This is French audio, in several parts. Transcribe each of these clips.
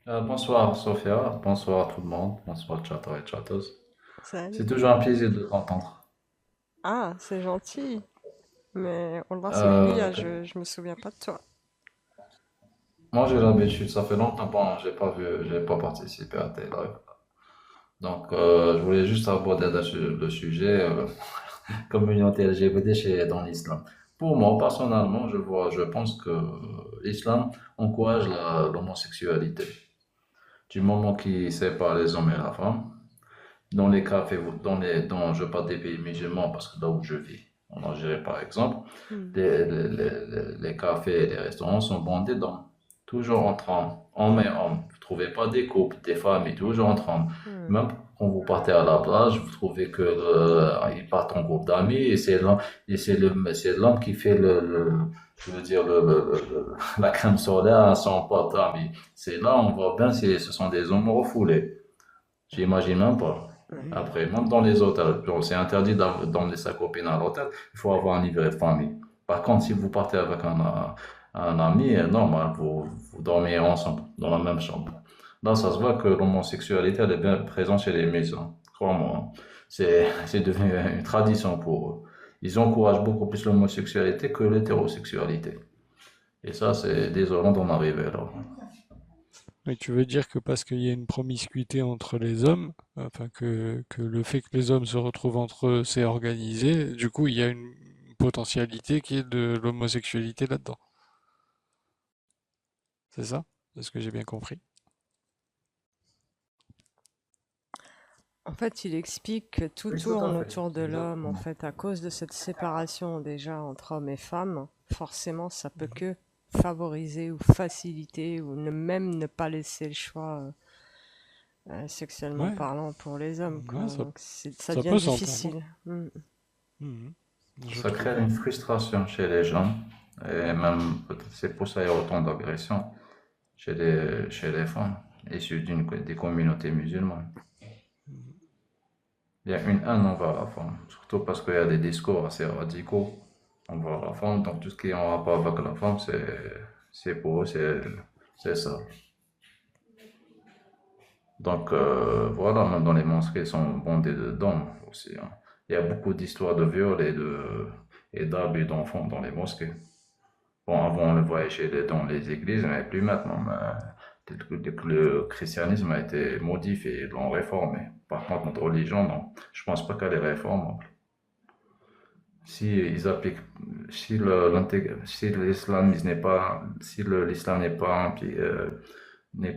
Bonsoir Sophia, bonsoir tout le monde, bonsoir chatter et chatteuse. Salut. C'est toujours un plaisir de t'entendre. Ah, c'est gentil. Mais Allah Euh, Sophia, je me souviens pas de toi. Moi j'ai l'habitude, ça fait longtemps bon, j'ai pas participé à tes lives. Donc je voulais juste aborder le sujet communauté LGBT dans l'islam. Pour moi personnellement, je pense que l'islam encourage l'homosexualité. Du moment qu'il sépare les hommes et la femme, dans les cafés, je parle des pays musulmans parce que là où je vis, en Algérie par exemple, Hmm. les cafés et les restaurants sont bondés d'hommes. Toujours entre hommes et hommes. Vous ne trouvez pas des couples, des familles, toujours entre hommes. Hmm. Même quand vous partez à la plage, vous trouvez que ils partent en groupe d'amis c'est l'homme qui fait je veux dire la crème solaire à son pote ami. C'est là on voit bien si ce sont des hommes refoulés. J'imagine même pas. Ouais. Après, même dans les hôtels, genre, c'est interdit d'emmener sa copine à l'hôtel. Il faut avoir un livret de famille. Par contre, si vous partez avec un ami, normal, vous dormez ensemble, dans la même chambre. Là, ça se voit que l'homosexualité, elle est bien présente chez les musulmans. Crois-moi, hein. C'est devenu une tradition pour eux. Ils encouragent beaucoup plus l'homosexualité que l'hétérosexualité. Et ça, c'est désolant d'en arriver là. Mais tu veux dire que parce qu'il y a une promiscuité entre les hommes, enfin que le fait que les hommes se retrouvent entre eux, c'est organisé, du coup il y a une potentialité qui est de l'homosexualité là-dedans. C'est ça? Est-ce que j'ai bien compris? En fait, il explique que tout Oui, tout à tourne fait. autour de l'homme, en Exactement. fait, à cause de cette séparation déjà entre hommes et femmes. Forcément, ça peut que favoriser ou faciliter ou même ne pas laisser le choix sexuellement Ouais, parlant pour les hommes, quoi. ouais, Donc ça ça devient peut s'entendre. difficile. Hmm. Mhm. Je Ça crée trouve. une frustration chez les gens, et même peut-être c'est pour ça qu'il y a autant d'agressions chez les femmes issues des communautés musulmanes. Il y a une haine envers la femme, surtout parce qu'il y a des discours assez radicaux envers la femme, donc tout ce qui est en rapport avec la femme, c'est pour eux, c'est ça. Donc voilà, même dans les mosquées, ils sont bondés d'hommes aussi, hein. Il y a beaucoup d'histoires de viols et d'abus d'enfants dans les mosquées. Bon, avant, on le voyait dans les églises, mais plus maintenant. Mais dès que le christianisme a été modifié, ils l'ont réformé. Par contre, notre religion, non. Je pense pas qu'elle est réformable. Si ils appliquent, si l'islamisme n'est pas, si l'islam n'est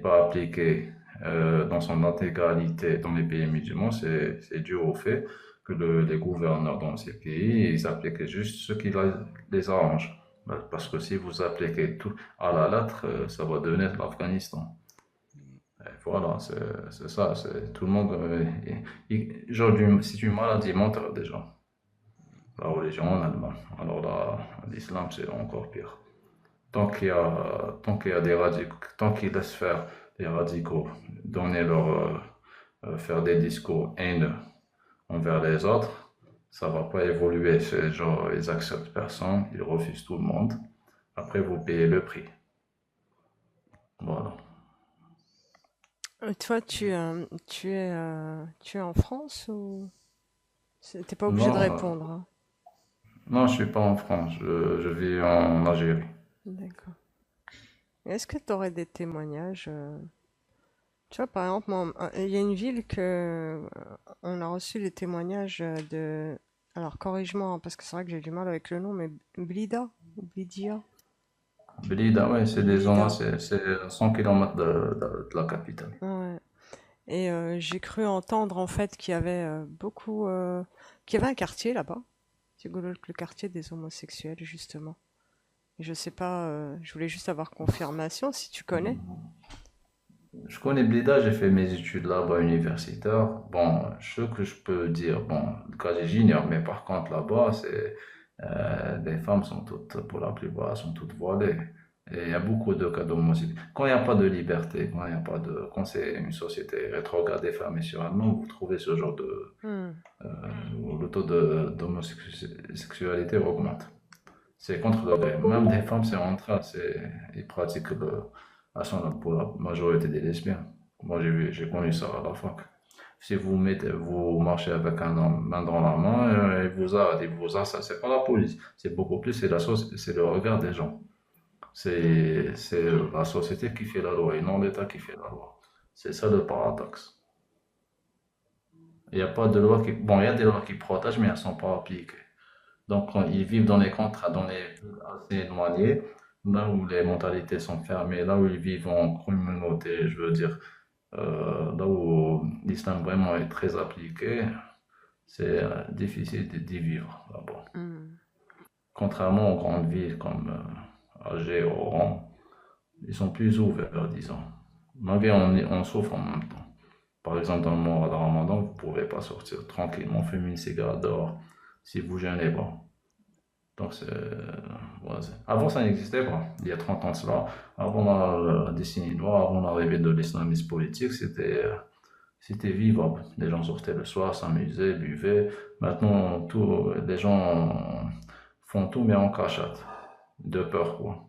pas appliqué dans son intégralité dans les pays musulmans, c'est dû au fait que les gouverneurs dans ces pays, ils appliquent juste ce qui les arrange. Parce que si vous appliquez tout à la lettre, ça va devenir l'Afghanistan. Et voilà, c'est ça. Tout le monde. Genre, c'est une maladie mentale déjà. La religion en Allemagne. Alors là, l'islam, c'est encore pire. Tant qu'il y a des radicaux, tant qu'ils laissent faire les radicaux, donner faire des discours haineux envers les autres, ça va pas évoluer. C'est genre, ils acceptent personne, ils refusent tout le monde. Après, vous payez le prix. Voilà. Toi, tu es en France ou t'es pas obligé de Non, répondre, hein. non, je suis pas en France, je vis en Algérie. D'accord. Est-ce que tu aurais des témoignages tu vois, par exemple, il y a une ville que on a reçu les témoignages de. Alors, corrige-moi, hein, parce que c'est vrai que j'ai du mal avec le nom, mais Blida ou Blidia? Blida, ouais, c'est des zones, Blida. c'est à 100 km de la capitale. Ouais. Et j'ai cru entendre en fait qu'il y avait beaucoup. Qu'il y avait un quartier là-bas. C'est le quartier des homosexuels, justement. Et je sais pas, je voulais juste avoir confirmation si tu connais. Je connais Blida, j'ai fait mes études là-bas universitaires. Bon, ce que je peux dire, bon, le cas j'ignore, mais par contre là-bas, les femmes sont toutes, pour la plupart, sont toutes voilées. Et il y a beaucoup de cas d'homosexualité. Quand il n'y a pas de liberté, quand c'est une société rétrograde et fermée sur elle-même, vous trouvez ce genre Hmm. où le taux d'homosexualité augmente. C'est contre le gré. Même des femmes, c'est entre elles, ils pratiquent pour la majorité des lesbiennes. Moi, j'ai connu ça à la fac. Si vous marchez avec un homme main dans la main, il vous a, ça, c'est pas la police. C'est beaucoup plus, c'est le regard des gens. Hmm. C'est la société qui fait la loi et non l'État qui fait la loi. C'est ça le paradoxe. Il n'y a pas de loi qui, bon, il y a des lois qui protègent, mais elles ne sont pas appliquées. Donc, ils vivent dans les contrats, dans les villes assez éloignées, là où les mentalités sont fermées, là où ils vivent en communauté, je veux dire, là où l'islam vraiment est très appliqué, c'est difficile d'y vivre là-bas. Hmm. Contrairement aux grandes villes comme Alger, Oran, ils sont plus ouverts, disons. Malgré on souffre en même temps. Par exemple, dans le mois de Ramadan, vous ne pouvez pas sortir tranquillement, fumer une cigarette dehors si vous jeûnez pas. Donc, ouais, avant, ça n'existait pas. Il y a 30 ans de cela, avant la décennie noire, avant l'arrivée de l'islamisme politique, c'était vivable. Les gens sortaient le soir, s'amusaient, buvaient. Maintenant, les gens font tout, mais en cachette. De peur, quoi.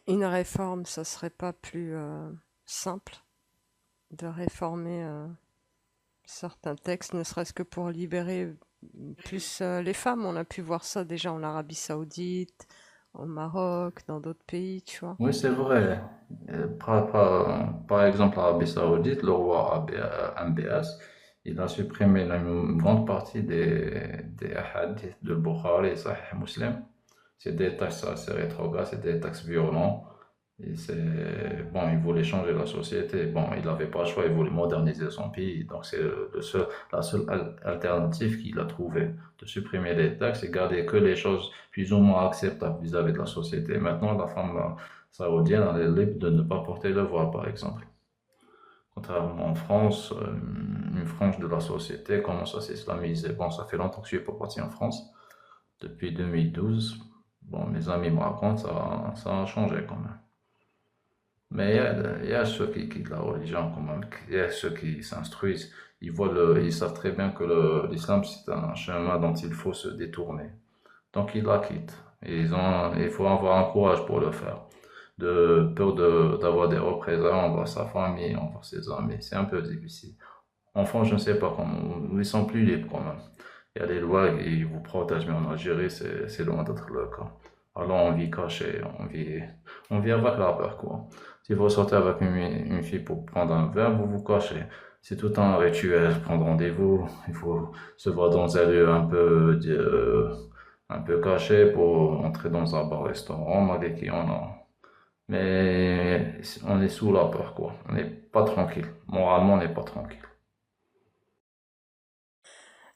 Une réforme, ça serait pas plus simple de réformer certains textes, ne serait-ce que pour libérer plus les femmes. On a pu voir ça déjà en Arabie Saoudite, au Maroc, dans d'autres pays, tu vois. Oui, c'est vrai. Par exemple, l'Arabie Saoudite, le roi MBS, il a supprimé une grande partie des hadiths de Bukhari et Sahih Muslim. C'est des taxes assez rétrogrades, c'est des taxes violentes. Et bon, il voulait changer la société. Bon, il n'avait pas le choix, il voulait moderniser son pays. Donc, c'est la seule alternative qu'il a trouvée, de supprimer les taxes et garder que les choses plus ou moins acceptables vis-à-vis de la société. Maintenant, la femme saoudienne, elle est libre de ne pas porter le voile, par exemple. Contrairement en France, une frange de la société commence à s'islamiser. Bon, ça fait longtemps que je suis pas parti en France, depuis 2012. Bon, mes amis me racontent, ça a changé quand même. Mais il y a ceux qui quittent la religion quand même, il y a ceux qui s'instruisent. Ils savent très bien que l'islam c'est un chemin dont il faut se détourner. Donc ils la quittent. Et il faut avoir un courage pour le faire. De peur d'avoir des représailles envers sa famille, envers ses amis. C'est un peu difficile. En France, je ne sais pas comment. Ils sont plus libres quand même. Il y a des lois qui vous protègent, mais en Algérie, c'est loin d'être le cas. Alors on vit caché, on vit avec la peur, quoi. Si vous sortez avec une fille pour prendre un verre, vous vous cachez. C'est tout un rituel, prendre rendez-vous. Il faut se voir dans un lieu un peu caché pour entrer dans un bar-restaurant, malgré qu'il y en a. Mais on est sous la peur, quoi. On n'est pas tranquille. Moralement, on n'est pas tranquille.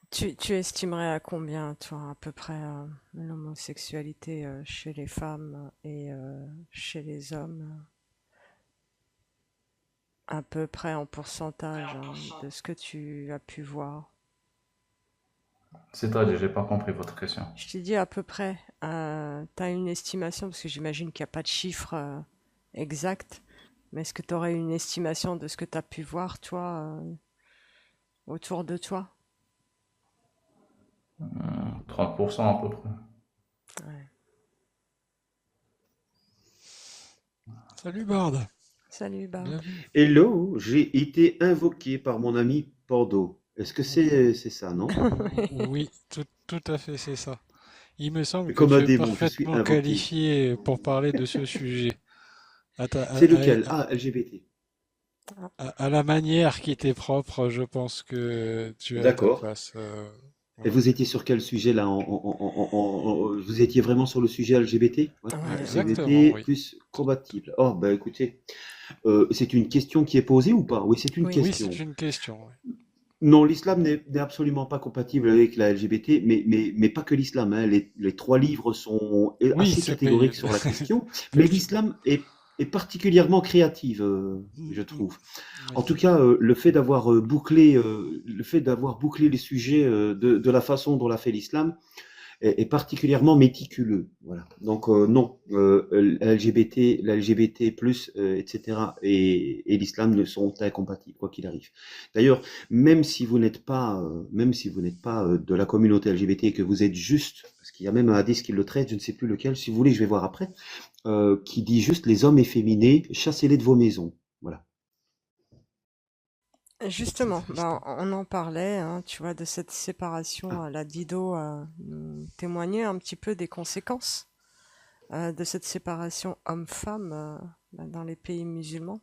Tu estimerais à combien, toi, à peu près, l'homosexualité chez les femmes et chez les hommes, à peu près en pourcentage de ce que tu as pu voir? C'est-à-dire, j'ai pas compris votre question. Je t'ai dit à peu près, t'as une estimation, parce que j'imagine qu'il n'y a pas de chiffre exact, mais est-ce que tu aurais une estimation de ce que tu as pu voir, toi, autour de toi? 30% à peu près. Ouais. Salut Bard, Salut, Bard. bien vu. Hello, j'ai été invoqué par mon ami Bordeaux. Est-ce que c'est ça, non? Oui, tout à fait, c'est ça. Il me semble que Comme un tu es démon, je suis parfaitement invoqué. qualifié pour parler de ce sujet. À, ta- C'est lequel? Ah, LGBT. à la manière qui t'est propre, je pense que tu es à ta D'accord. place. Et Voilà. vous étiez sur quel sujet là vous étiez vraiment sur le sujet LGBT? Ouais. Ouais, ouais. Exactement, LGBT oui. plus compatible. Oh, bah écoutez, c'est une question qui est posée ou pas? Oui, c'est une Oui. Oui, question. c'est une question. Oui. Non, l'islam n'est absolument pas compatible avec la LGBT, mais pas que l'islam, hein. Les trois livres sont Oui, assez c'est pas... catégoriques sur la question, mais Effectivement. l'islam est particulièrement créative, je trouve. En Oui. tout cas, le fait d'avoir bouclé les sujets de la façon dont l'a fait l'islam est particulièrement méticuleux. Voilà. Donc non, la LGBT+, etc. et l'islam ne sont incompatibles, quoi qu'il arrive. D'ailleurs, même si vous n'êtes pas de la communauté LGBT et que vous êtes juste, parce qu'il y a même un hadith qui le traite, je ne sais plus lequel, si vous voulez, je vais voir après, qui dit juste les hommes efféminés, chassez-les de vos maisons. Voilà. Justement, ben, on en parlait, hein, tu vois, de cette séparation. La Dido nous témoignait un petit peu des conséquences de cette séparation homme-femme ben, dans les pays musulmans.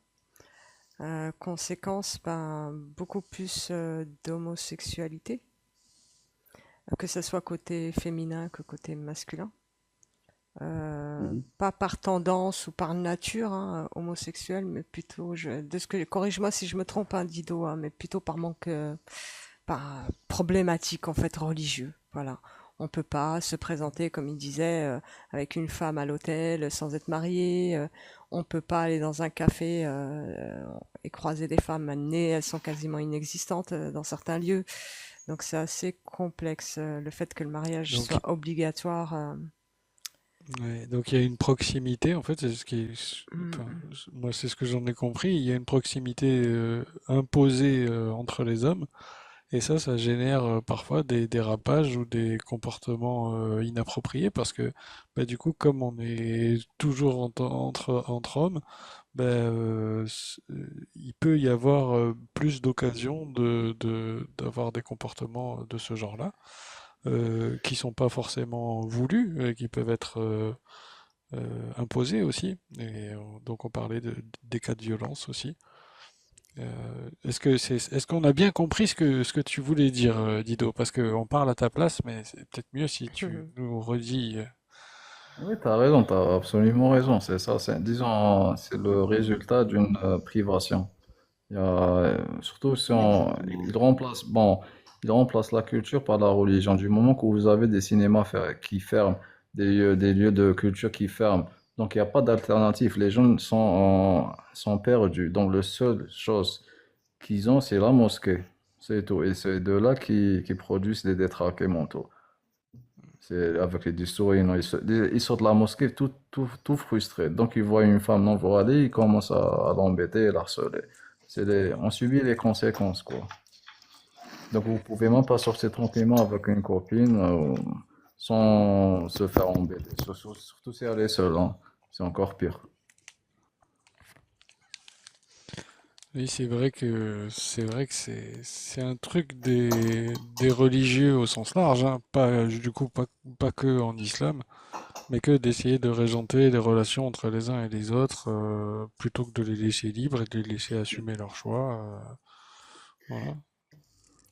Conséquences, ben, beaucoup plus d'homosexualité, que ce soit côté féminin que côté masculin. Pas par tendance ou par nature homosexuel, mais plutôt, corrige-moi si je me trompe, hein, Dido, hein, mais plutôt par manque, par problématique en fait religieux. Voilà, on peut pas se présenter comme il disait avec une femme à l'hôtel sans être marié. On peut pas aller dans un café et croiser des femmes nées, elles sont quasiment inexistantes dans certains lieux. Donc c'est assez complexe le fait que le mariage Donc, soit obligatoire. ouais, donc il y a une proximité, en fait, c'est ce qui enfin, moi c'est ce que j'en ai compris, il y a une proximité imposée entre les hommes, et ça génère parfois des dérapages ou des comportements inappropriés, parce que bah, du coup, comme on est toujours entre hommes, bah, il peut y avoir plus d'occasions d'avoir des comportements de ce genre-là qui sont pas forcément voulus, qui peuvent être imposés aussi. Et donc on parlait des cas de violence aussi. Est-ce qu'on a bien compris ce que tu voulais dire, Dido? Parce qu'on parle à ta place, mais c'est peut-être mieux si tu nous redis. Oui, tu as raison, tu as absolument raison, c'est ça. Disons, c'est le résultat d'une privation. Il y a, surtout si Exactement. il remplace la culture par la religion. Du moment que vous avez des cinémas qui ferment, des lieux de culture qui ferment, donc il n'y a pas d'alternative. Les jeunes sont perdus. Donc la seule chose qu'ils ont, c'est la mosquée. C'est tout. Et c'est de là qui produisent des détraqués mentaux. C'est avec les discours, ils sortent de la mosquée tout frustrés. Donc ils voient une femme non voilée, ils commencent à l'embêter, à la harceler. On subit les conséquences, quoi. Donc vous pouvez même pas sortir tranquillement avec une copine sans se faire embêter. Surtout si elle est seule, hein. C'est encore pire. Oui, c'est vrai que c'est un truc des religieux au sens large, hein, pas du coup pas que en islam, mais que d'essayer de régenter les relations entre les uns et les autres plutôt que de les laisser libres et de les laisser assumer leurs choix. Voilà.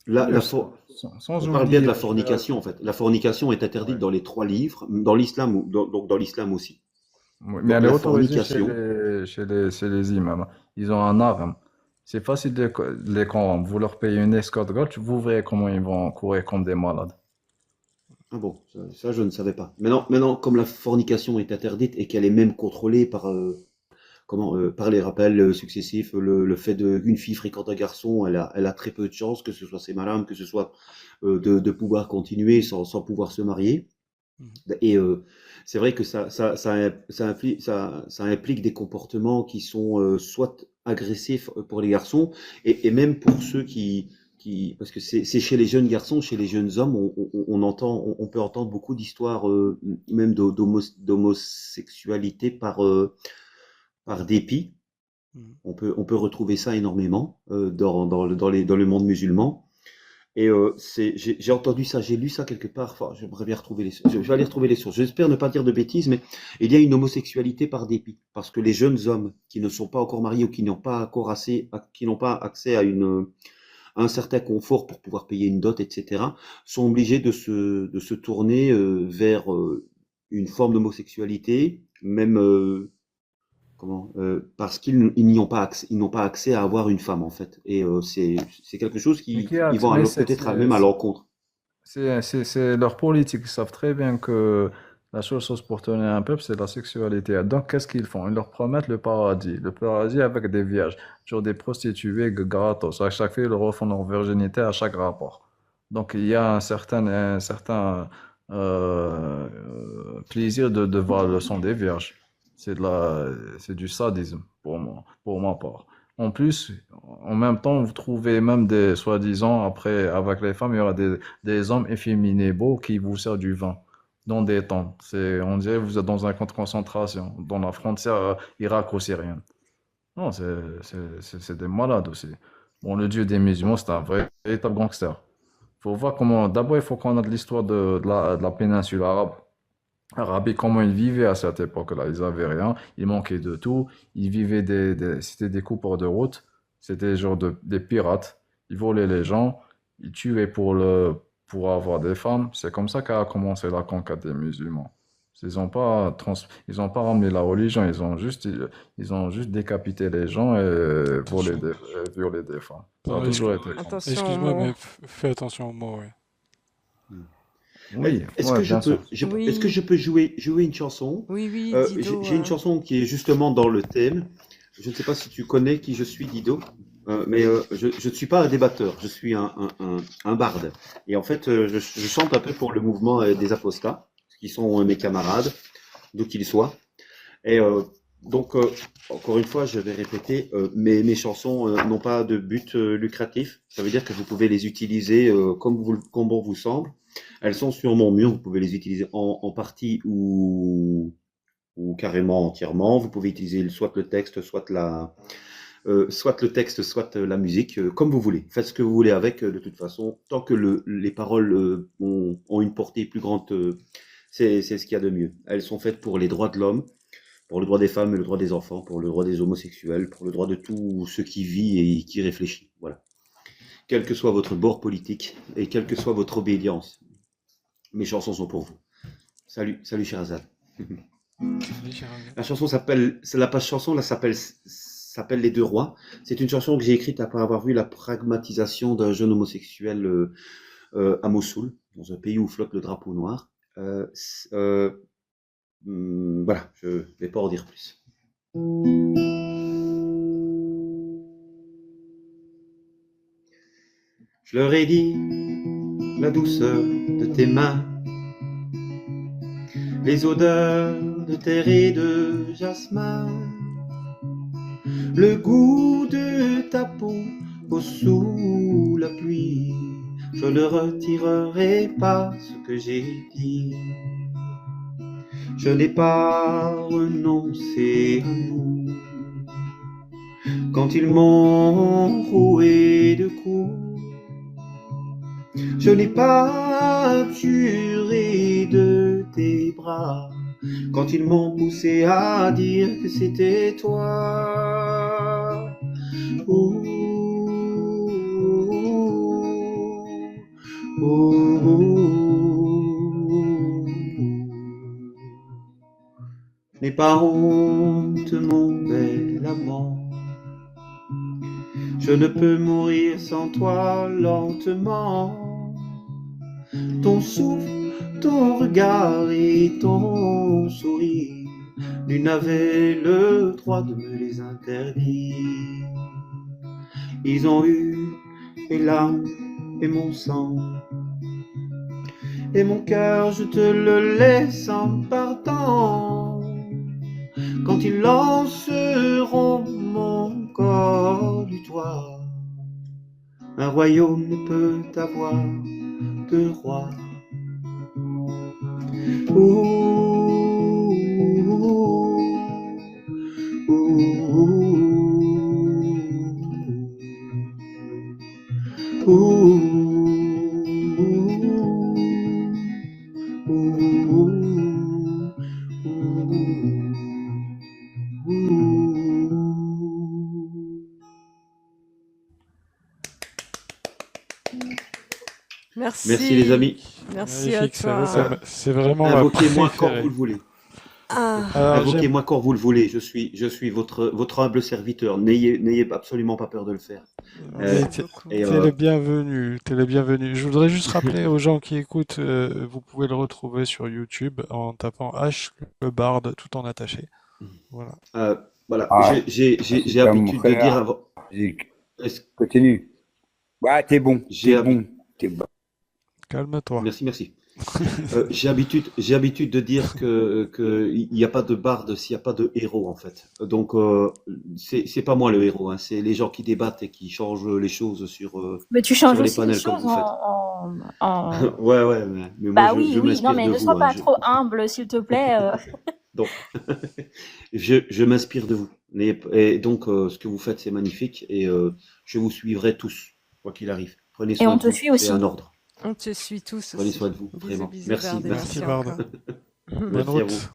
La, Oui, la for- sans On parle bien de oublier, la je vais fornication, en fait. La fornication est interdite ouais. dans les 3 livres, dans l'islam, donc dans l'islam aussi. Oui, mais Donc elle est la autorisée fornication, chez les imams. Ils ont un arme. C'est facile de les convaincre. Vous leur payez une escorte gold, vous verrez comment ils vont courir comme des malades. ah bon, ça, je ne savais pas. Maintenant, comme la fornication est interdite et qu'elle est même contrôlée par, par les rappels successifs, le fait qu'une fille fréquente un garçon, elle a très peu de chances, que ce soit ses malades, que ce soit de pouvoir continuer sans pouvoir se marier. Mhm. Et c'est vrai que ça implique des comportements qui sont soit agressifs pour les garçons et même pour ceux parce que c'est chez les jeunes garçons, chez les jeunes hommes, on peut entendre beaucoup d'histoires même d'homosexualité par dépit. Mhm. On peut retrouver ça énormément dans le monde musulman. Et j'ai entendu ça, j'ai lu ça quelque part. Enfin, j'aimerais bien retrouver je vais aller retrouver les sources. J'espère ne pas dire de bêtises, mais il y a une homosexualité par dépit, parce que les jeunes hommes qui ne sont pas encore mariés ou qui n'ont pas accès à un certain confort pour pouvoir payer une dot, etc., sont obligés de se tourner vers une forme d'homosexualité, même parce ils n'y ont pas accès, ils n'ont pas accès à avoir une femme en fait. Et c'est quelque chose Mais qui vont peut-être même à l'encontre. c'est leur politique. Ils savent très bien que la seule chose pour tenir un peuple, c'est la sexualité. Donc, qu'est-ce qu'ils font? Ils leur promettent le paradis. Le paradis avec des vierges. Genre des prostituées gratos. À chaque fois, ils leur offrent leur virginité à chaque rapport. Donc, il y a un certain plaisir de voir le sang des vierges. C'est du sadisme pour ma part. En plus, en même temps, vous trouvez même des, soi-disant, après, avec les femmes, il y aura des hommes efféminés beaux qui vous servent du vin. dans des tentes. On dirait que vous êtes dans un camp de concentration, dans la frontière irako-syrienne. Non, c'est des malades aussi. Bon, le dieu des musulmans, c'est un véritable gangster. Faut voir comment. D'abord, il faut qu'on a de l'histoire de la péninsule arabe et comment ils vivaient à cette époque-là. Ils avaient rien, ils manquaient de tout. Ils vivaient c'était des coupeurs de route, c'était genre des pirates. Ils volaient les gens, ils tuaient pour avoir des femmes. C'est comme ça qu'a commencé la conquête des musulmans. Ils ont pas ramené la religion, ils ont juste décapité les gens et Attention. violé des femmes. Ça a Pardon, toujours été comme ça. Attention aux excuse-moi, mots. mais fais attention aux mots, ouais. Oui, Est-ce ouais, que je bien peux, sûr. est-ce que Oui, je peux jouer une chanson? oui, oui, Dido. J'ai une chanson qui est justement dans le thème. Je ne sais pas si tu connais qui je suis, Dido, mais je ne suis pas un débatteur, je suis un barde. Et en fait, je chante un peu pour le mouvement des apostats, qui sont mes camarades, d'où qu'ils soient. Et donc, encore une fois, je vais répéter, mes chansons n'ont pas de but lucratif. Ça veut dire que vous pouvez les utiliser comme bon vous semble. Elles sont sur mon mur, vous pouvez les utiliser en partie ou carrément entièrement. Vous pouvez utiliser soit le texte, soit la musique, comme vous voulez. Faites ce que vous voulez avec, de toute façon. Tant que les paroles ont une portée plus grande, c'est ce qu'il y a de mieux. Elles sont faites pour les droits de l'homme, pour le droit des femmes et le droit des enfants, pour le droit des homosexuels, pour le droit de tout ce qui vit et qui réfléchit. Voilà. Quel que soit votre bord politique et quelle que soit votre obédience, mes chansons sont pour vous. Salut, salut Sherazade. Salut, Sherazade. La chanson s'appelle Les Deux Rois. C'est une chanson que j'ai écrite après avoir vu la pragmatisation d'un jeune homosexuel à Mossoul, dans un pays où flotte le drapeau noir. Voilà, je ne vais pas en dire plus. Je leur ai dit la douceur de tes mains, les odeurs de terre et de jasmin, le goût de ta peau sous la pluie. Je ne retirerai pas ce que j'ai dit. Je n'ai pas renoncé à nous quand ils m'ont roué de coups. Je n'ai pas abjuré de tes bras quand ils m'ont poussé à dire que c'était toi. Ouh, ouh, ouh. Je n'ai pas honte, mon bel amant. Je ne peux mourir sans toi lentement. Ton souffle, ton regard et ton sourire, nul n'avait le droit de me les interdire. Ils ont eu mes larmes et mon sang, et mon cœur je te le laisse en partant. Quand ils lanceront mon corps du toit, un royaume ne peut avoir de roi. Ouh, ouh, ouh, Merci les amis. Merci à Magnifique, toi. c'est vraiment ma Invoquez-moi quand préférée. vous le voulez. Ah, Alors, Invoquez-moi quand vous le voulez. Je suis votre humble serviteur. N'ayez absolument pas peur de le faire. merci beaucoup. Et t'es le bienvenu, t'es le bienvenu. Je voudrais juste rappeler aux gens qui écoutent, vous pouvez le retrouver sur YouTube en tapant H le barde tout en attaché. Voilà. voilà. Ah, J'ai c'est comme l'habitude de frère. dire avant. Continue. Ouais, t'es bon. J'ai T'es bon. T'es bon. Calme-toi. Merci. J'ai habitude de dire que il n'y a pas de barde s'il n'y a pas de héros en fait. Donc c'est pas moi le héros, hein, c'est les gens qui débattent et qui changent les choses Mais tu changes sur les aussi les panels comme choses vous faites. en... Ouais, mais moi Bah oui, je oui, non, m'inspire mais de ne vous, sois hein, pas trop humble, s'il te plaît. donc je m'inspire de vous. Et donc ce que vous faites c'est magnifique et je vous suivrai tous quoi qu'il arrive. Prenez Et soin on de te vous, suit c'est aussi. un ordre. On te suit tous Prenez aussi. soin de vous, Bisous, vraiment. bisous, Merci, Berdé, Merci merci Bard. encore. Bonne merci à route. vous.